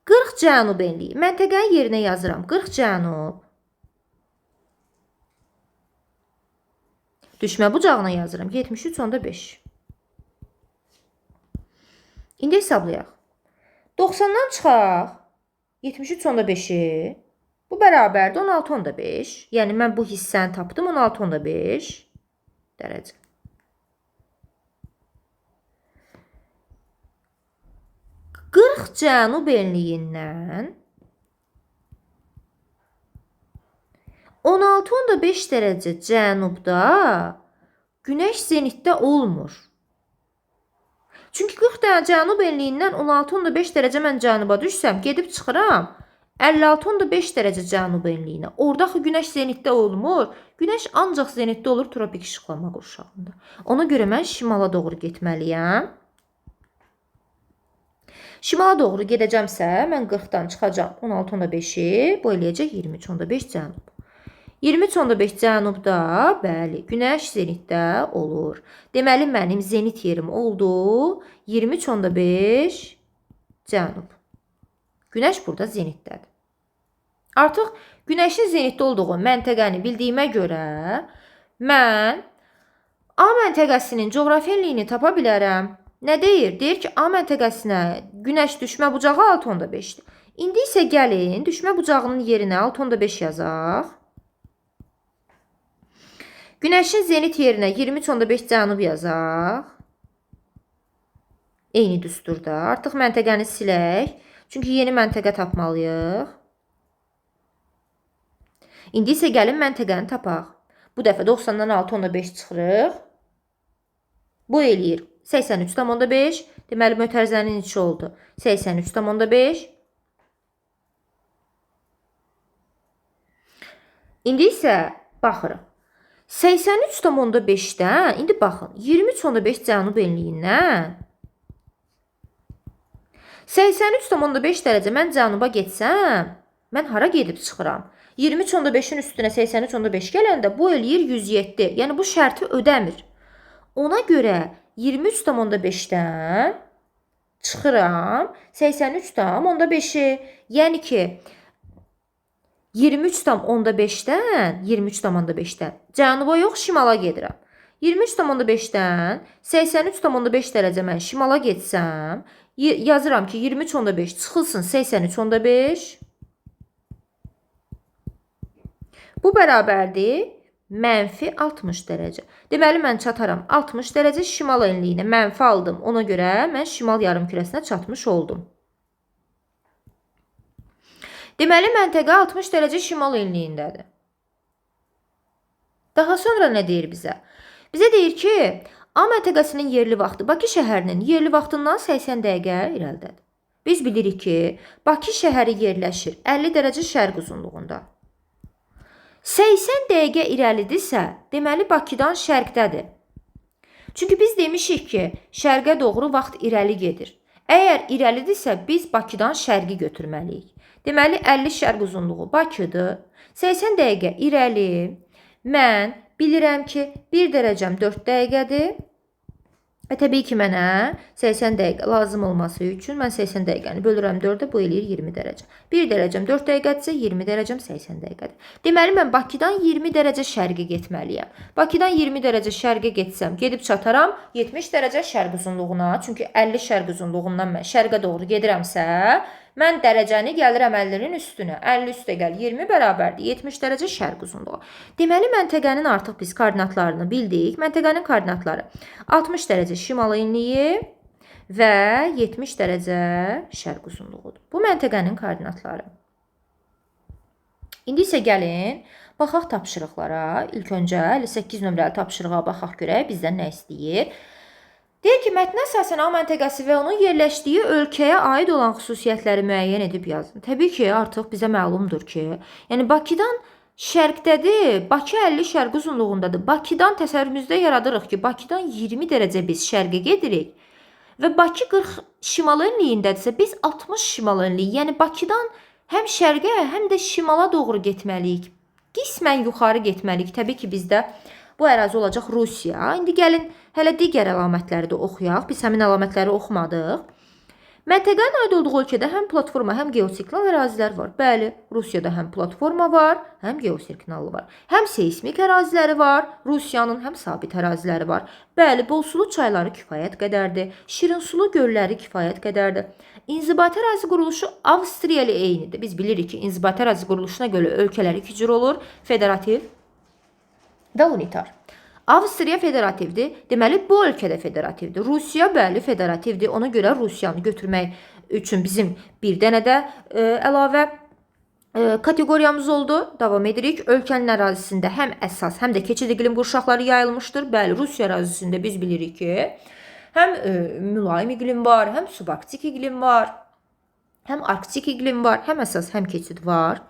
40 cənub enliyi. Məntəqənin yerinə yazıram. 40 cənub. Düşmə bucağına yazıram. 73,5. İndi hesablayaq. 90-dan çıxaq. 73,5-i. Bu bərabərdir 16,5. Yəni, mən bu hissəni tapdım. 16,5 dərəcə. Qırx cənub enliyindən 16,5 dərəcə cənubda günəş zenitdə olmur. Çünki 40 dərəcə cənub enliyindən 16,5 dərəcə mən cənuba düşsəm, gedib çıxıram 56,5 dərəcə cənub enliyinə. Orada axı günəş zenitdə olmur. Günəş ancaq zenitdə olur tropik işıqlanma qurşağında. Ona görə mən şimala doğru getməliyəm. Şimala doğru gedəcəmsə, mən 40-dan çıxacam 16,5-i, bu eləyəcək 23,5 cənub. 23,5 cənubda, bəli, günəş zenitdə olur. Deməli, mənim zenit yerim oldu 23,5 cənub. Günəş burada zenitdədir. Artıq günəşin zenitdə olduğu məntəqəni bildiyimə görə mən A məntəqəsinin coğrafi enliyini tapa bilərəm. Nə deyir? Deyir ki, A məntəqəsinə günəş düşmə bucağı 6,5-dir. İndi isə gəlin, düşmə bucağının yerinə 6,5 yazaq. Günəşin zenit yerinə 23,5 cənub yazaq. Eyni düsturda. Artıq məntəqəni silək. Çünki yeni məntəqə tapmalıyıq. İndi isə gəlin məntəqəni tapaq. Bu dəfə 90-dan 6,5 çıxırıq. Bu eləyir 83,5. Deməli, mötərizənin içi oldu. 83,5. İndi isə baxırıq. 83,5-dən, indi baxın, 23,5 cənub enliyindən 83,5 dərəcə mən cənuba getsəm, mən hara gedib çıxıram? 23,5-in üstünə 83,5 gələndə bu eləyir 107. Yəni, bu şərti ödəmir. Ona görə 23,5-dən çıxıram 83,5-i. Yəni ki, 23,5-dən cənuba yox, şimala gedirəm. 23,5-dən 83,5 dərəcə mən şimala getsəm, yazıram ki, 23,5 çıxılsın 83,5. Bu bərabərdir -60 dərəcə. Deməli, mən çataram 60 dərəcə şimal enliyinə mənfi aldım. Ona görə mən şimal yarımkürəsinə çatmış oldum. Deməli, məntəqə 60 dərəcə şimal enliyindədir. Daha sonra nə deyir bizə? Bizə deyir ki, A məntəqəsinin yerli vaxtı Bakı şəhərinin yerli vaxtından 80 dəqiqə irəlidədir. Biz bilirik ki, Bakı şəhəri yerləşir 50 dərəcə şərq uzunluğunda. 80 dəqiqə irəlidirsə, deməli Bakıdan şərqdədir. Çünki biz demişik ki, şərqə doğru vaxt irəli gedir. Əgər irəlidirsə, biz Bakıdan şərqi götürməliyik. Deməli, 50 şərq uzunluğu Bakıdır. 80 dəqiqə irəli. Mən bilirəm ki, 1 dərəcəm 4 dəqiqədir. Təbii ki, mənə 80 dəqiqə lazım olması üçün mən 80 dəqiqəni bölürəm 4-ə, bu eləyir 20 dərəcə. 1 dərəcəm 4 dəqiqədirsə, 20 dərəcəm 80 dəqiqədir. Deməli, mən Bakıdan 20 dərəcə şərqə getməliyəm. Bakıdan 20 dərəcə şərqə getsəm, gedib çataram 70 dərəcə şərq uzunluğuna. Çünki 50 şərq uzunluğundan mən şərqə doğru gedirəmsə, mən dərəcəni gəlirəm 50-nin üstünə. 50 üstə gəl 20 bərabərdir 70 dərəcə şərq uzunluğu. Deməli, məntəqənin artıq biz koordinatlarını bildik. Məntəqənin koordinatları 60 dərəcə şimal enliyi və 70 dərəcə şərq uzunluğudur. Bu məntəqənin koordinatları. İndi isə gəlin, baxaq tapşırıqlara. İlk öncə 58 nömrəli tapşırığa baxaq görək bizdən nə istəyir. Deyir ki, mətnə əsasən A məntəqəsi və onun yerləşdiyi ölkəyə aid olan xüsusiyyətləri müəyyən edib yazın. Təbii ki, artıq bizə məlumdur ki, yəni Bakıdan şərqdədir, Bakı 50 şərq uzunluğundadır. Bakıdan təsəvvürümüzdə yaradırıq ki, Bakıdan 20 dərəcə biz şərqə gedirik və Bakı 40 şimal enliyindədirsə, biz 60 şimal enliyi, yəni Bakıdan həm şərqə, həm də şimala doğru getməliyik. Qismən yuxarı getməliyik. Təbii ki, bizdə bu ərazi olacaq Rusiya. İndi gəlin, hələ digər əlamətləri də oxuyaq. Biz həmin əlamətləri oxumadıq. Məntəqənin aid olduğu ölkədə həm platforma, həm geosignal ərazilər var. Bəli, Rusiyada həm platforma var, həm geosignallı var. Həm seismik əraziləri var, Rusiyanın həm sabit əraziləri var. Bəli, bolsulu çayları kifayət qədərdir. Şirinsulu gölləri kifayət qədərdir. İnzibati ərazi quruluşu Avstriya ilə eynidir. Biz bilirik ki, inzibati ərazi quruluşuna görə ölkələr iki cür olur. Federativ və unitar. Avstriya federativdir. Deməli, bu ölkədə federativdir. Rusiya, bəli, federativdir. Ona görə Rusiyanı götürmək üçün bizim bir dənə də əlavə kateqoriyamız oldu. Davam edirik. Ölkənin ərazisində həm əsas, həm də keçid iqlim qurşaqları yayılmışdır. Bəli, Rusiya ərazisində biz bilirik ki, həm mülayim iqlim var, həm subarktik iqlim var, həm arktik iqlim var, həm əsas, həm keçid var.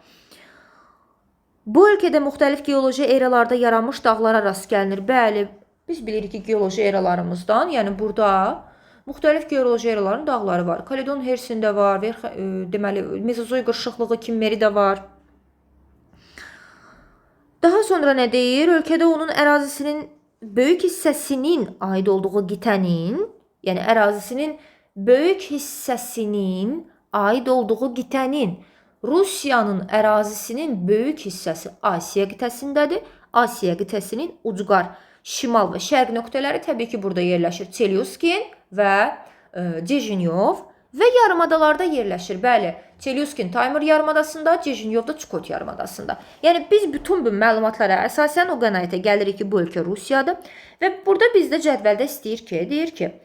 Bu ölkədə müxtəlif geoloji eralarda yaranmış dağlara rast gəlinir. Bəli, biz bilirik ki, geoloji eralarımızdan, yəni burada müxtəlif geoloji eraların dağları var. Kaledon Hersində var, deməli, Mezozoy qırışıqlığı Kimmeri də var. Daha sonra nə deyir? Ölkədə onun ərazisinin böyük hissəsinin aid olduğu qitənin, yəni ərazisinin böyük hissəsinin aid olduğu qitənin, Rusiyanın ərazisinin böyük hissəsi Asiya qitəsindədir. Asiya qitəsinin ucqar şimal və şərq nöqtələri təbii ki, burada yerləşir. Çelyuskin və Dejinyov və yarımadalarda yerləşir. Bəli, Çelyuskin Taymır yarımadasında, Dejinyov da Çukot yarımadasında. Yəni, biz bütün bu məlumatlara əsasən o qənaətə gəlirik ki, bu ölkə Rusiyadır. Və burada bizdə cədvəldə istəyir ki, deyir ki,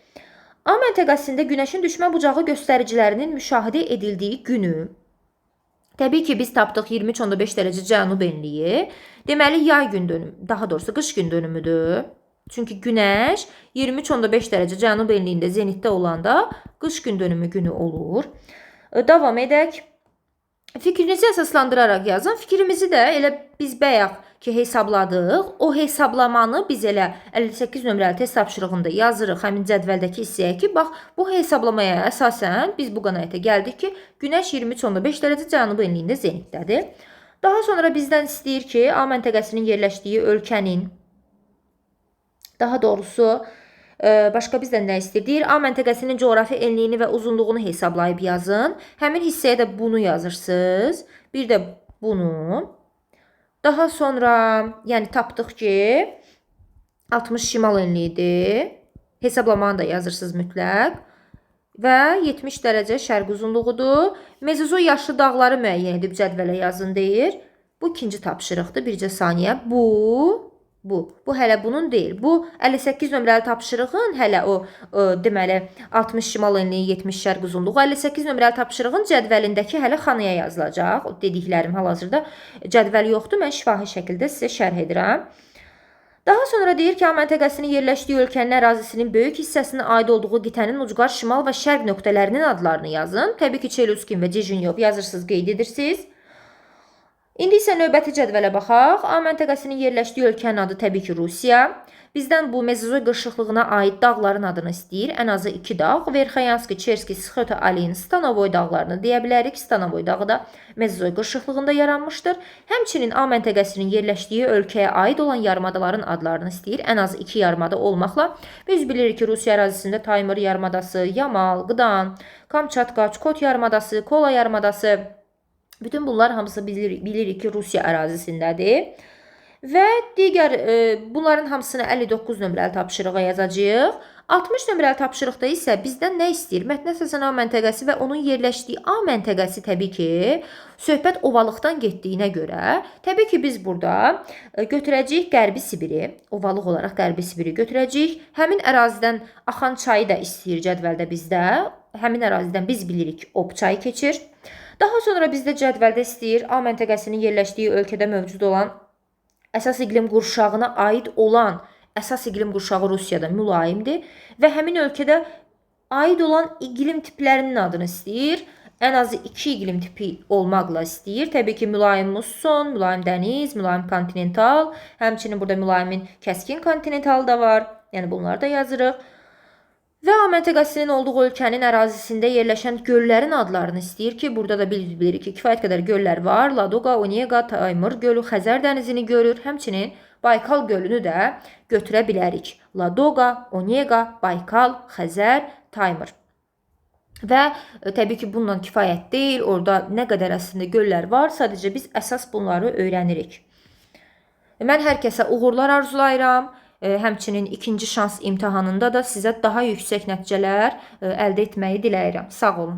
A məntəqəsində günəşin düşmə bucağı göstəricilərinin müşahidə edildiyi günü, təbii ki, biz tapdıq 23,5 dərəcə cənub enliyi. Deməli, yay gün dönümü, daha doğrusu qış gün dönümüdür. Çünki günəş 23,5 dərəcə cənub enliyində zenitdə olanda qış gün dönümü günü olur. Davam edək. Fikrinizi əsaslandıraraq yazın. Fikrimizi də elə biz bayaq ki, hesabladıq. O hesablamanı biz elə 58 nömrəli test tapşırığında yazırıq həmin cədvəldəki hissəyə ki, bax, bu hesablamaya əsasən biz bu qənaətə gəldik ki, günəş 23,5 dərəcə cənub enliyində zenitdədir. Daha sonra bizdən istəyir ki, A məntəqəsinin yerləşdiyi ölkənin, daha doğrusu, başqa bizdən nə istəyir? Deyir, A məntəqəsinin coğrafi enliyini və uzunluğunu hesablayıb yazın. Həmin hissəyə də bunu yazırsınız. Bir də bunu. Daha sonra, yəni tapdıq ki, 60 şimal enliyidir. Hesablamanı da yazırsınız mütləq. Və 70 dərəcə şərq uzunluğudur. Mezozoy yaşlı dağları müəyyən edib cədvələ yazın deyir. Bu ikinci tapşırıqdır. Bircə saniyə. Bu hələ bunun deyil. Bu 58 nömrəli tapşırığın hələ o deməli 60 şimal enliyi, 70 şərq uzunluğu 58 nömrəli tapşırığın cədvəlindəki hələ xanaya yazılacaq. O dediklərim hal-hazırda cədvəl yoxdur. Mən şifahi şəkildə sizə şərh edirəm. Daha sonra deyir ki, A məntəqəsinin yerləşdiyi ölkənin ərazisinin böyük hissəsinə aid olduğu qitənin ucqar şimal və şərq nöqtələrinin adlarını yazın. Təbii ki, Çelüskin və Cijinyov yazırsınız, qeyd edirsiniz. İndi isə növbəti cədvələ baxaq. A məntəqəsinin yerləşdiyi ölkənin adı təbii ki, Rusiya. Bizdən bu Mezozoy qırışıqlığına aid dağların adını istəyir. Ən azı 2 dağ. Verxayanski, Çerski, Sxota, Alin, Stanovoy dağlarını deyə bilərik. Stanovoy dağı da Mezozoy qırışıqlığında yaranmışdır. Həmçinin A məntəqəsinin yerləşdiyi ölkəyə aid olan yarımadaların adlarını istəyir. Ən azı 2 yarımada olmaqla. Biz bilirik ki, Rusiya ərazisində Taymır yarımadası, Yamal, Qdan, Kamçatka, Çukot yarımadası, Kola yarımadası, bütün bunlar hamısı bilirik ki, Rusiya ərazisindədir. Və digər bunların hamısını 59 nömrəli tapşırığa yazacağıq. 60 nömrəli tapşırıqda isə bizdən nə istəyir? Mətnə əsasən A məntəqəsi və onun yerləşdiyi A məntəqəsi təbii ki, söhbət ovalıqdan getdiyinə görə, təbii ki, biz burada götürəcəyik Qərbi Sibiri, ovalıq olaraq Qərbi Sibiri götürəcəyik. Həmin ərazidən axan çayı da istəyir cədvəldə bizdə. Həmin ərazidən biz bilirik ki, Ob çayı keçir. Daha sonra bizdə cədvəldə istəyir A məntəqəsinin yerləşdiyi ölkədə mövcud olan əsas iqlim qurşağına aid olan əsas iqlim qurşağı Rusiyada mülayimdir və həmin ölkədə aid olan iqlim tiplərinin adını istəyir. Ən azı 2 iqlim tipi olmaqla istəyir. Təbii ki, mülayim musson, mülayim dəniz, mülayim kontinental, həmçinin burada mülayimin kəskin kontinental da var. Yəni bunları da yazırıq. Və A məntəqəsinin olduğu ölkənin ərazisində yerləşən göllərin adlarını istəyir ki, burada da bilirik ki, kifayət qədər göllər var. Ladoqa, Onega, Taymır gölü, Xəzər dənizini görür. Həmçinin Baykal gölünü də götürə bilərik. Ladoqa, Onega, Baykal, Xəzər, Taymır. Və təbii ki, bununla kifayət deyil. Orada nə qədər əslində göllər var, sadəcə biz əsas bunları öyrənirik. Mən hər kəsə uğurlar arzulayıram. Həmçinin ikinci şans imtahanında da sizə daha yüksək nəticələr əldə etməyi diləyirəm. Sağ olun.